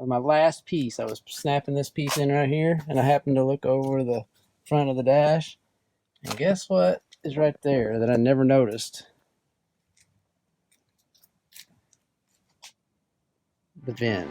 my last piece. I was snapping this piece in right here, and I happened to look over the front of the dash, and guess what is right there that I never noticed? The VIN.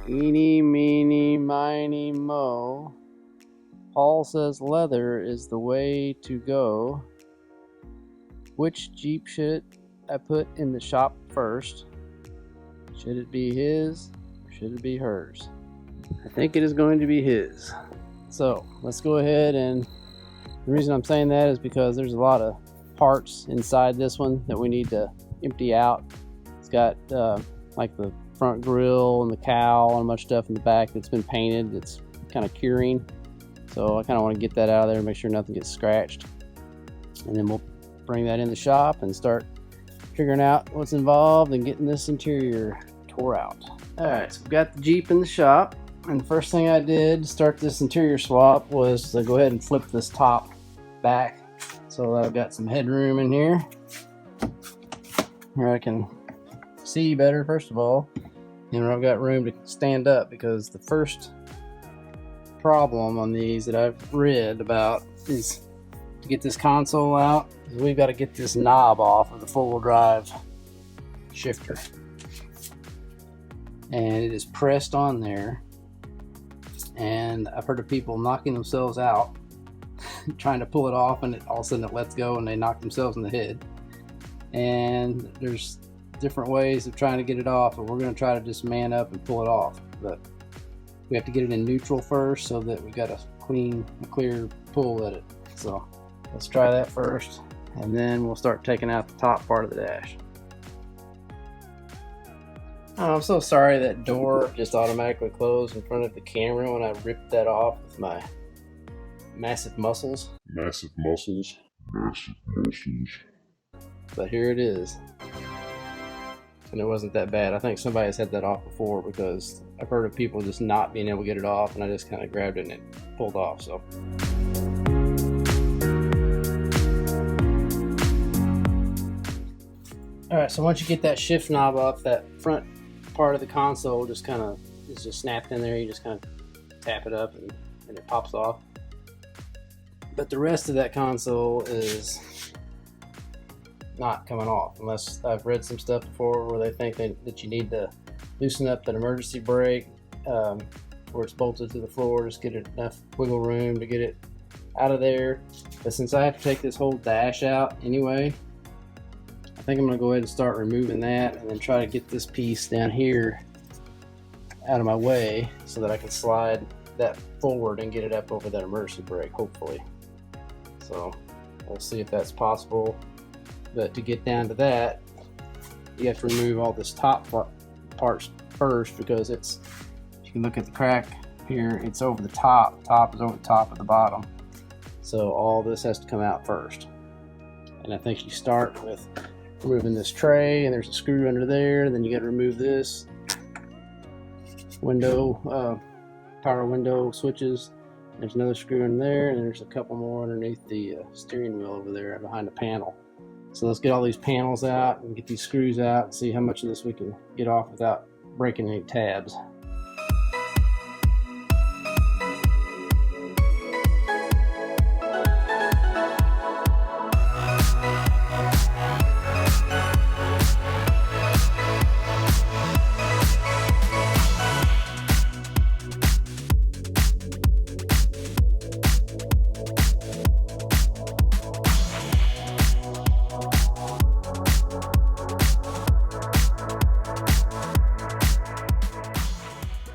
Eeny, meeny, miny, mo. Paul says leather is the way to go. Which Jeep should I put in the shop first? Should it be his or should it be hers? I think it is going to be his. So let's go ahead, and the reason I'm saying that is because there's a lot of parts inside this one that we need to empty out. It's got like the front grille and the cowl and much stuff in the back that's been painted. It's kind of curing, so I kind of want to get that out of there and make sure nothing gets scratched, and then we'll bring that in the shop and start figuring out what's involved and getting this interior tore out. All right, so we've got the Jeep in the shop, and the first thing I did to start this interior swap was to go ahead and flip this top back so that I've got some headroom in here where I can see better, first of all, and I've got room to stand up, because the first problem on these that I've read about is to get this console out, is we've got to get this knob off of the four-wheel drive shifter, and it is pressed on there, and I've heard of people knocking themselves out trying to pull it off, and all of a sudden it lets go and they knock themselves in the head. And there's different ways of trying to get it off, but we're going to try to just man up and pull it off. But we have to get it in neutral first so that we've got a clear pull at it. So let's try that first, and then we'll start taking out the top part of the dash. Oh, I'm so sorry that door just automatically closed in front of the camera when I ripped that off with my massive muscles. Massive muscles. Massive muscles. But here it is. And it wasn't that bad. I think somebody's had that off before, because I've heard of people just not being able to get it off, and I just kind of grabbed it and it pulled off. So alright, so once you get that shift knob off, that front part of the console just kind of is just snapped in there. You just kind of tap it up and it pops off. But the rest of that console is not coming off, unless I've read some stuff before where they think that you need to loosen up that emergency brake where it's bolted to the floor, just get enough wiggle room to get it out of there. But since I have to take this whole dash out anyway, I think I'm going to go ahead and start removing that, and then try to get this piece down here out of my way so that I can slide that forward and get it up over that emergency brake, hopefully. So we'll see if that's possible. But to get down to that, you have to remove all this top parts first, because it's, you can look at the crack here, it's over the top. Top is over the top of the bottom. So all this has to come out first. And I think you start with removing this tray, and there's a screw under there, and then you got to remove this window, power window switches. There's another screw in there, and there's a couple more underneath the steering wheel over there behind the panel. So let's get all these panels out and get these screws out and see how much of this we can get off without breaking any tabs.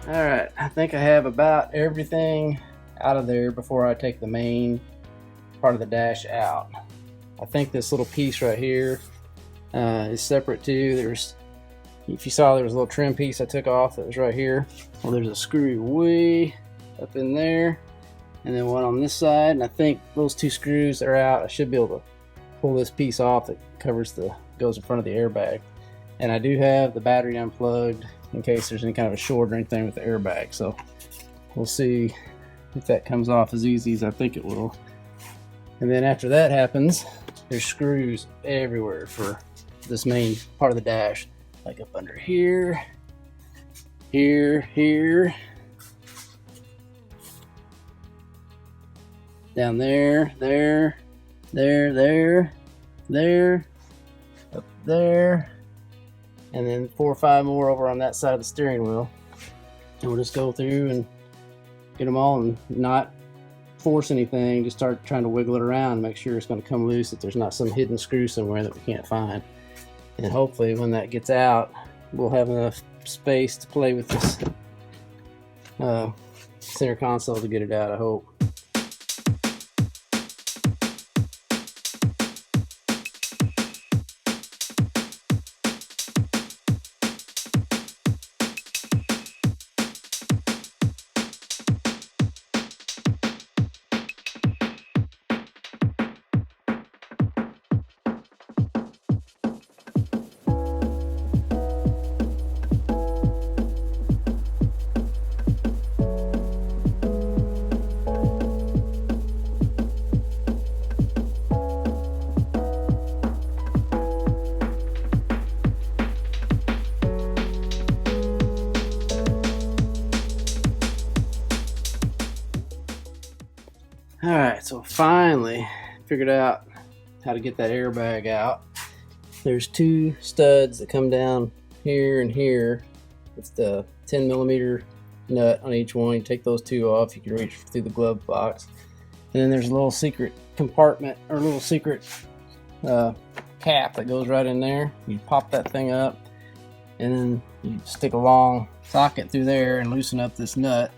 Alright, I think I have about everything out of there before I take the main part of the dash out. I think this little piece right here is separate too. There's if you saw, there was a little trim piece I took off that was right here. Well, there's a screw way up in there, and then one on this side, and I think those 2 screws are out. I should be able to pull this piece off that goes in front of the airbag. And I do have the battery unplugged in case there's any kind of a short or anything with the airbag. So we'll see if that comes off as easy as I think it will. And then after that happens, there's screws everywhere for this main part of the dash, like up under here, here, down there, there, up there, and then 4 or 5 more over on that side of the steering wheel. And we'll just go through and get them all and not force anything, just start trying to wiggle it around and make sure it's going to come loose, that there's not some hidden screw somewhere that we can't find. And hopefully when that gets out, we'll have enough space to play with this center console to get it out, I hope. Alright, so finally figured out how to get that airbag out. There's 2 studs that come down here and here. It's the 10mm nut on each one. You take those 2 off, you can reach through the glove box. And then there's a little secret compartment, or a little secret cap that goes right in there. You pop that thing up, and then you stick a long socket through there and loosen up this nut,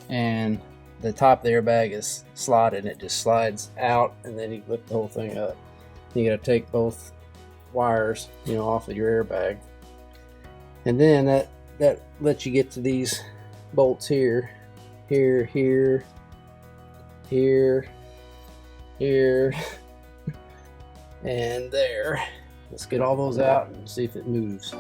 and the top of the airbag is slotted. It just slides out, and then you lift the whole thing up. You got to take both wires, off of your airbag, and then that lets you get to these bolts here, here, and there. Let's get all those out and see if it moves.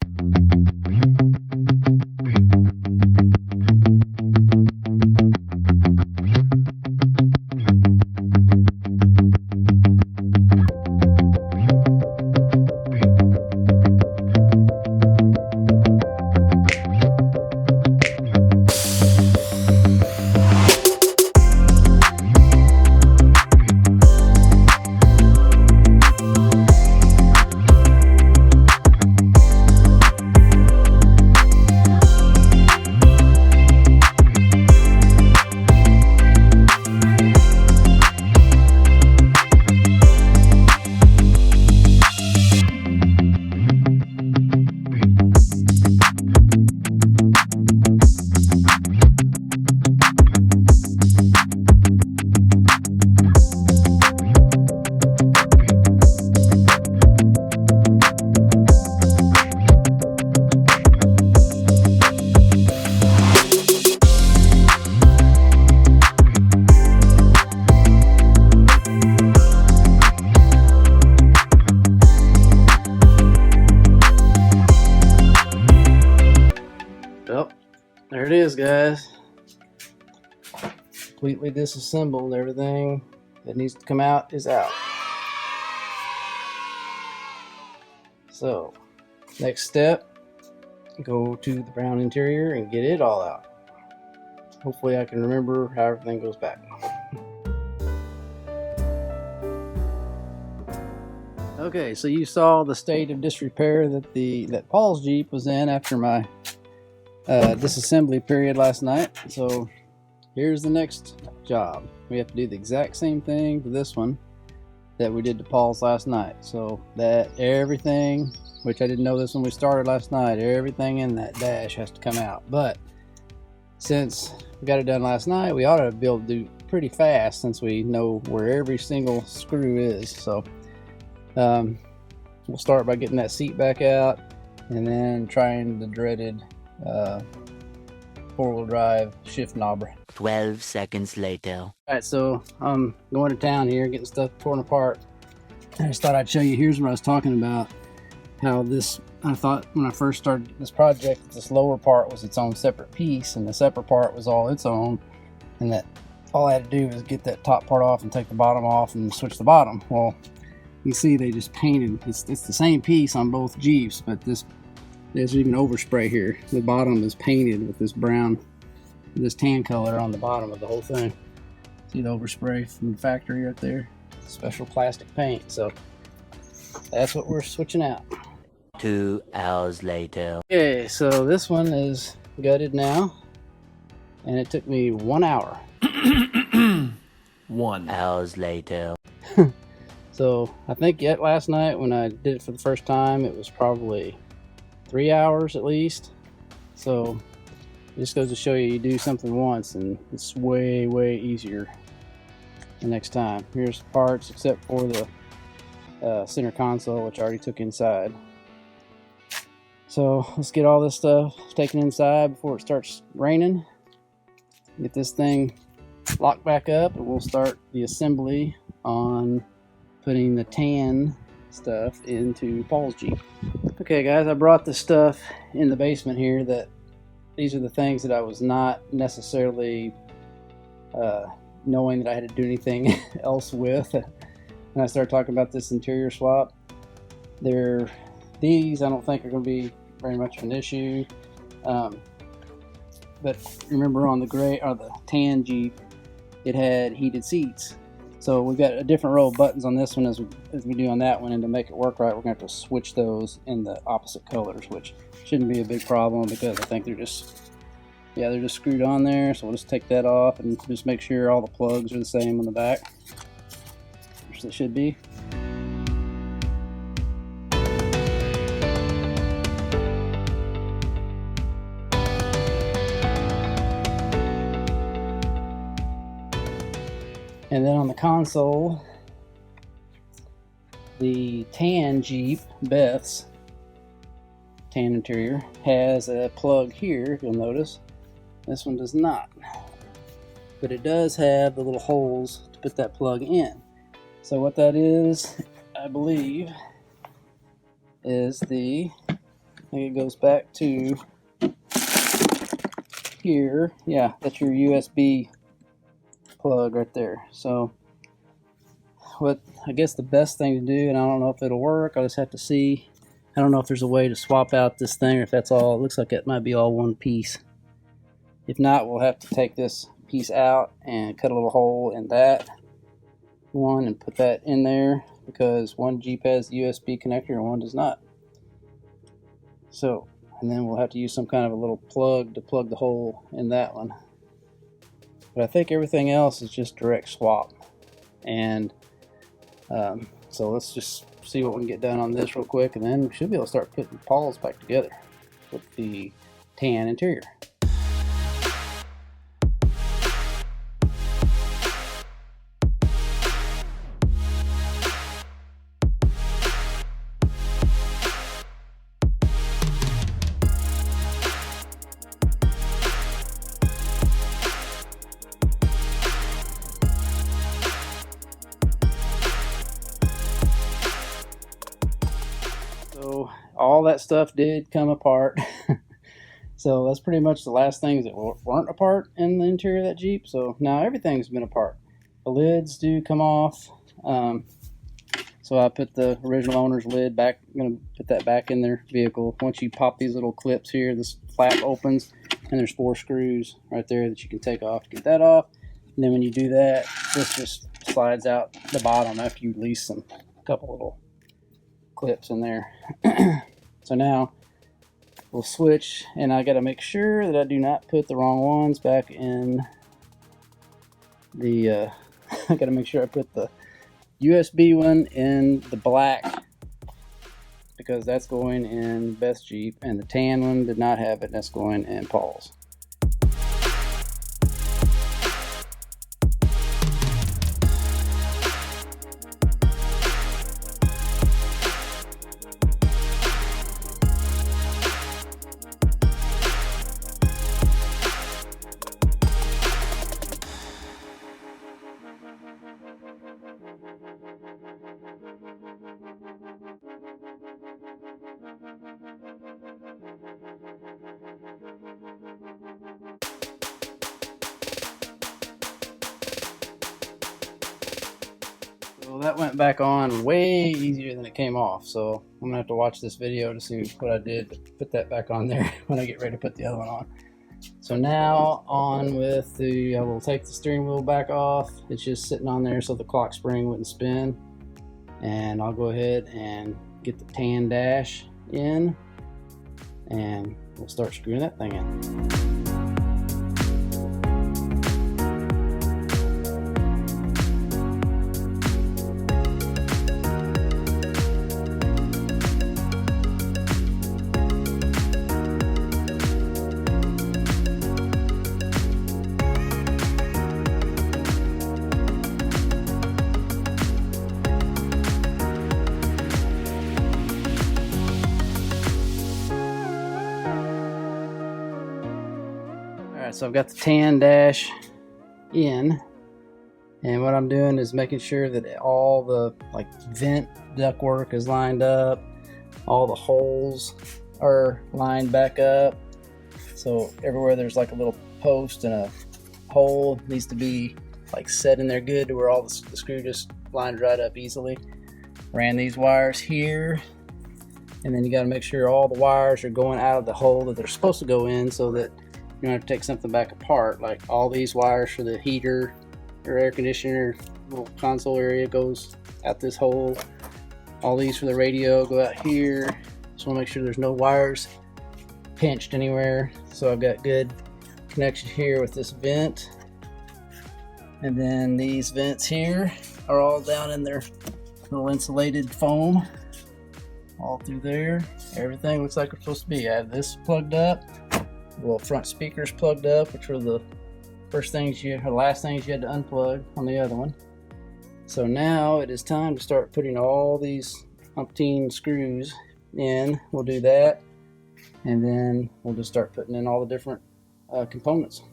There it is, guys. Completely disassembled. Everything that needs to come out is out. So, next step, go to the brown interior and get it all out. Hopefully I can remember how everything goes back. Okay, so you saw the state of disrepair that Paul's Jeep was in after my disassembly period last night. So here's the next job. We have to do the exact same thing to this one that we did to Paul's last night. So that everything, which I didn't know this when we started last night, everything in that dash has to come out. But since we got it done last night, we ought to be able to do pretty fast since we know where every single screw is. So we'll start by getting that seat back out. and then trying the dreaded four-wheel drive shift knobber. 12 seconds later. Alright, so I'm going to town here, getting stuff torn apart. I just thought I'd show you, here's what I was talking about, how this, I thought when I first started this project, this lower part was its own separate piece, and the separate part was all its own, and that all I had to do was get that top part off and take the bottom off and switch the bottom. Well, you see they just painted, it's the same piece on both Jeeps, but there's even overspray here. The bottom is painted with this brown, this tan color on the bottom of the whole thing. See the overspray from the factory right there? Special plastic paint. So that's what we're switching out. 2 hours later. Okay, so this one is gutted now, and it took me 1 hour. 1 hours later. So I think last night when I did it for the first time, it was probably 3 hours at least. So it just goes to show you, you do something once and it's way easier the next time. Here's the parts except for the center console, which I already took inside. So let's get all this stuff taken inside before it starts raining. Get this thing locked back up, and we'll start the assembly on putting the tan stuff into Paul's Jeep. Okay guys, I brought the stuff in the basement here. These are the things that I was not necessarily knowing that I had to do anything else with. And I started talking about this interior swap. These I don't think are going to be very much of an issue. But remember on the gray or the tan Jeep, it had heated seats. So we've got a different row of buttons on this one as we do on that one, and to make it work right, we're going to have to switch those in the opposite colors, which shouldn't be a big problem because I think they're just screwed on there. So we'll just take that off and just make sure all the plugs are the same on the back, which they should be. And then on the console, the tan Jeep, Beth's tan interior, has a plug here, you'll notice. This one does not. But it does have the little holes to put that plug in. So what that is, I believe, is I think it goes back to here. Yeah, that's your USB plug right there. So what I guess the best thing to do, and I don't know if it'll work, I'll just have to see. I don't know if there's a way to swap out this thing or if that's all. It looks like it might be all one piece. If not, we'll have to take this piece out and cut a little hole in that one and put that in there, because one Jeep has the USB connector and one does not. So, and then we'll have to use some kind of a little plug to plug the hole in that one. But I think everything else is just direct swap. And so let's just see what we can get done on this real quick, and then we should be able to start putting Paul's back together with the tan interior. So all that stuff did come apart. So that's pretty much the last things that weren't apart in the interior of that Jeep. So now everything's been apart. The lids do come off. So I put the original owner's lid back. I'm going to put that back in their vehicle. Once you pop these little clips here, this flap opens, and there's 4 screws right there that you can take off to get that off. And then when you do that, this just slides out the bottom after you release a couple little clips in there. So now we'll switch, and I got to make sure that I do not put the wrong ones back in the I got to make sure I put the USB one in the black, because that's going in Beth's Jeep, and the tan one did not have it, and that's going in Paul's. that went back on way easier than it came off. So I'm gonna have to watch this video to see what I did to put that back on there when I get ready to put the other one on. So now on with the, I will take the steering wheel back off. It's just sitting on there so the clock spring wouldn't spin. And I'll go ahead and get the tan dash in and we'll start screwing that thing in. Alright, so I've got the tan dash in, and what I'm doing is making sure that all the vent ductwork is lined up, all the holes are lined back up. So everywhere there's like a little post and a hole needs to be set in there good to where all the screw just lines right up easily. Ran these wires here, and then you got to make sure all the wires are going out of the hole that they're supposed to go in, so that you don't have to take something back apart. Like all these wires for the heater or air conditioner little console area goes out this hole. All these for the radio go out here. Just want to make sure there's no wires pinched anywhere. So I've got good connection here with this vent. And then these vents here are all down in their little insulated foam. All through there. Everything looks like it's supposed to be. I have this plugged up. Well, front speakers plugged up, which were the last things you had to unplug on the other one. So now it is time to start putting all these umpteen screws in. We'll do that, and then we'll just start putting in all the different components.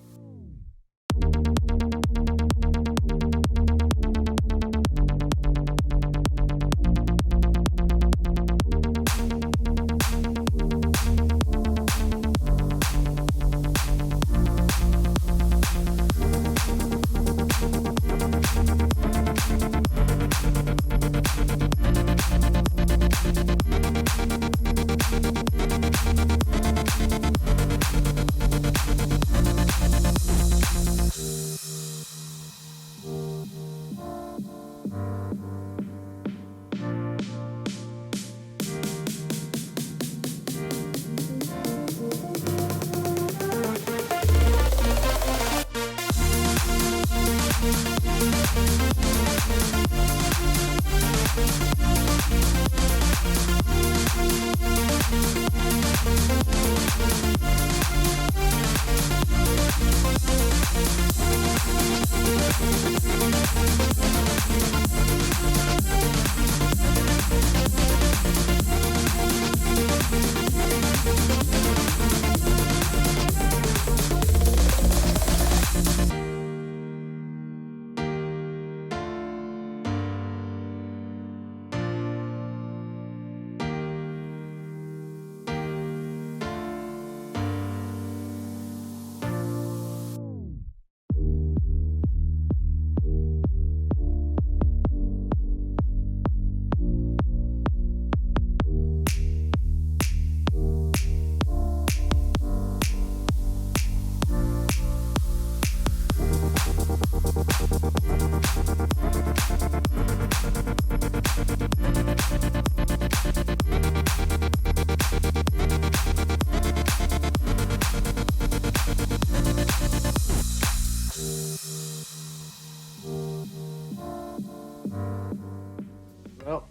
Well,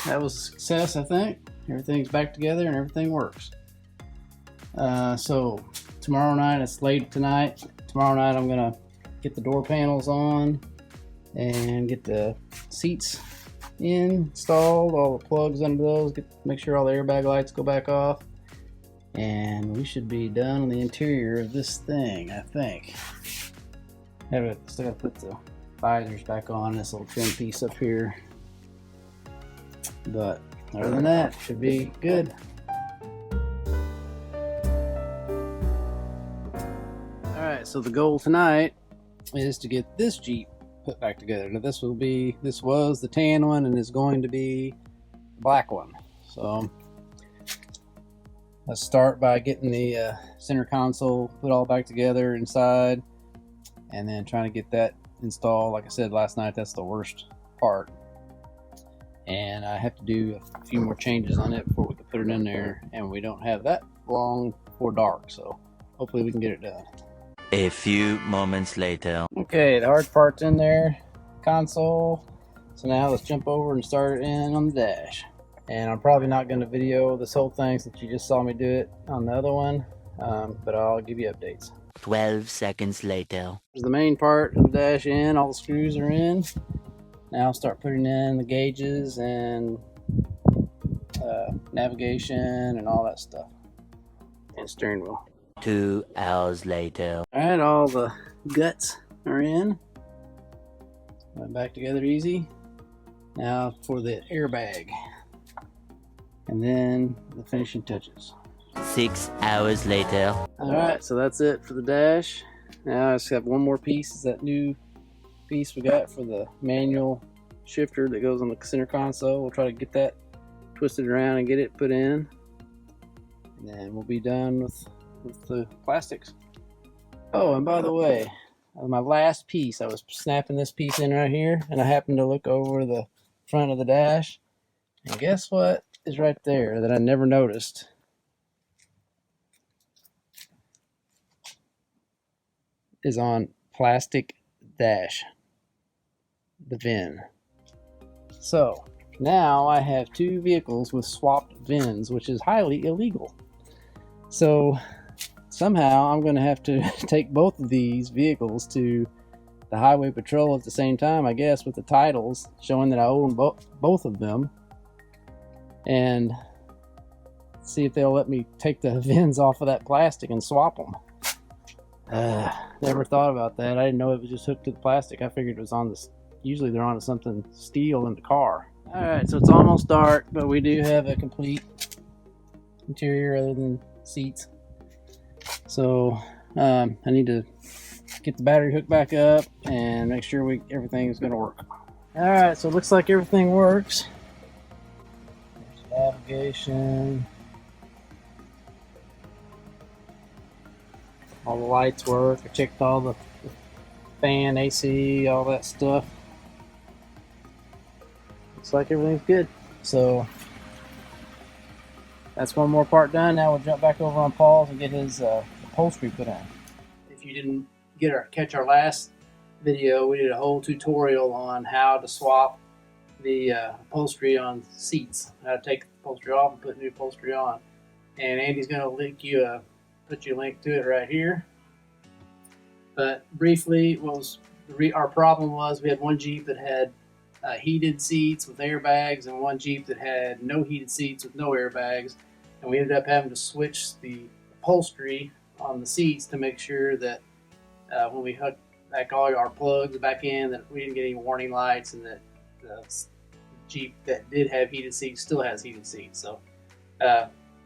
that was a success, I think. Everything's back together and everything works. So tomorrow night, it's late tonight. Tomorrow night I'm gonna get the door panels on and get the seats installed, all the plugs under those, make sure all the airbag lights go back off, and we should be done on the interior of this thing, I think. Still gotta put the visors back on this little trim piece up here, but other than that, should be good. Alright, so the goal tonight is to get this Jeep put back together. Now this was the tan one and is going to be the black one. So let's start by getting the center console put all back together inside, and then trying to get that installed. Like I said last night, that's the worst part, and I have to do a few more changes on it before we can put it in there, and we don't have that long before dark, so hopefully we can get it done. A few moments later. Okay, the hard part's in there, console. So now let's jump over and start it in on the dash. And I'm probably not going to video this whole thing since you just saw me do it on the other one, but I'll give you updates. 12 seconds later. There's the main part of the dash in, all the screws are in. Now I'll start putting in the gauges and navigation and all that stuff. And steering wheel. 2 hours later. Alright, all the guts are in. Went back together easy. Now for the airbag. And then the finishing touches. 6 hours later. Alright, so that's it for the dash. Now I just have one more piece. Is that new piece we got for the manual shifter that goes on the center console. We'll try to get that twisted around and get it put in. And then we'll be done with the plastics. Oh, and by the way, my last piece, I was snapping this piece in right here, and I happened to look over the front of the dash, and guess what is right there that I never noticed? Is on plastic dash, the VIN. So now I have two vehicles with swapped VINs, which is highly illegal. So somehow I'm going to have to take both of these vehicles to the highway patrol at the same time, I guess, with the titles showing that I own both of them, and see if they'll let me take the VINs off of that plastic and swap them. Never thought about that. I didn't know it was just hooked to the plastic. I figured it was on this. Usually they're on something steel in the car. Alright, so it's almost dark, but we do have a complete interior other than seats. So I need to get the battery hooked back up and make sure everything is going to work. Alright, so it looks like everything works. There's navigation. All the lights work. I checked all the fan, AC, all that stuff. Looks like everything's good. So that's one more part done. Now we'll jump back over on Paul's and get his upholstery put on. If you didn't catch our last video, we did a whole tutorial on how to swap the upholstery on seats. How to take the upholstery off and put new upholstery on. And Andy's going to put you a link to it right here. But briefly, our problem was we had one Jeep that had heated seats with airbags and one Jeep that had no heated seats with no airbags, and we ended up having to switch the upholstery on the seats to make sure that when we hooked back all our plugs back in, that we didn't get any warning lights, and that the Jeep that did have heated seats still has heated seats. So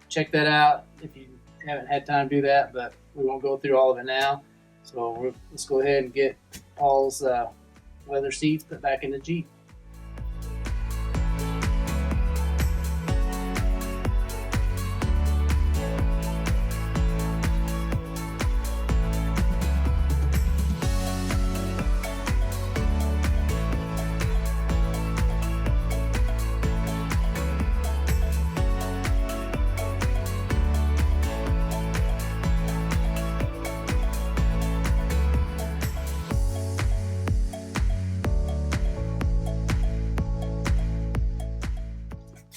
check that out if you haven't had time to do that, but we won't go through all of it now. So let's go ahead and get Paul's leather seats put back in the Jeep.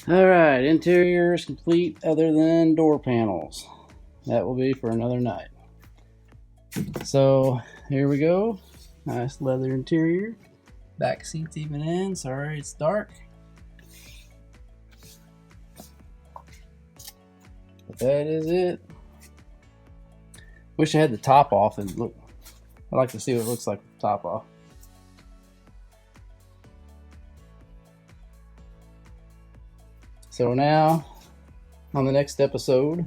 Alright, interior is complete other than door panels. That will be for another night. So here we go. Nice leather interior. Back seats even in. Sorry it's dark. But that is it. Wish I had the top off and look. I'd like to see what it looks like with the top off. So now, on the next episode,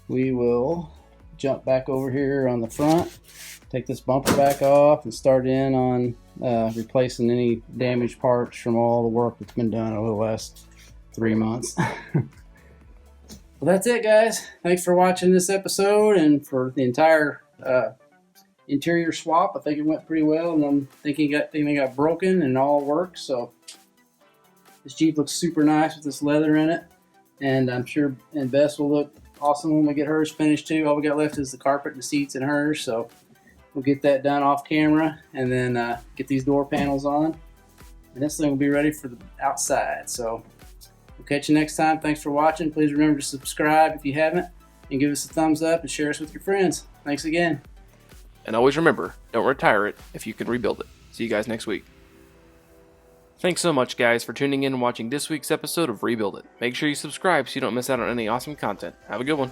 we will jump back over here on the front, take this bumper back off, and start in on replacing any damaged parts from all the work that's been done over the last 3 months. Well, that's it, guys. Thanks for watching this episode and for the entire interior swap. I think it went pretty well, and I'm thinking they got broken and all works. So this Jeep looks super nice with this leather in it, and I'm sure and Bess will look awesome when we get hers finished too. All we got left is the carpet and the seats in hers, so we'll get that done off camera and then get these door panels on, and this thing will be ready for the outside. So we'll catch you next time. Thanks for watching. Please remember to subscribe if you haven't, and give us a thumbs up and share us with your friends. Thanks again. And always remember, don't retire it if you can rebuild it. See you guys next week. Thanks so much, guys, for tuning in and watching this week's episode of Rebuild It. Make sure you subscribe so you don't miss out on any awesome content. Have a good one.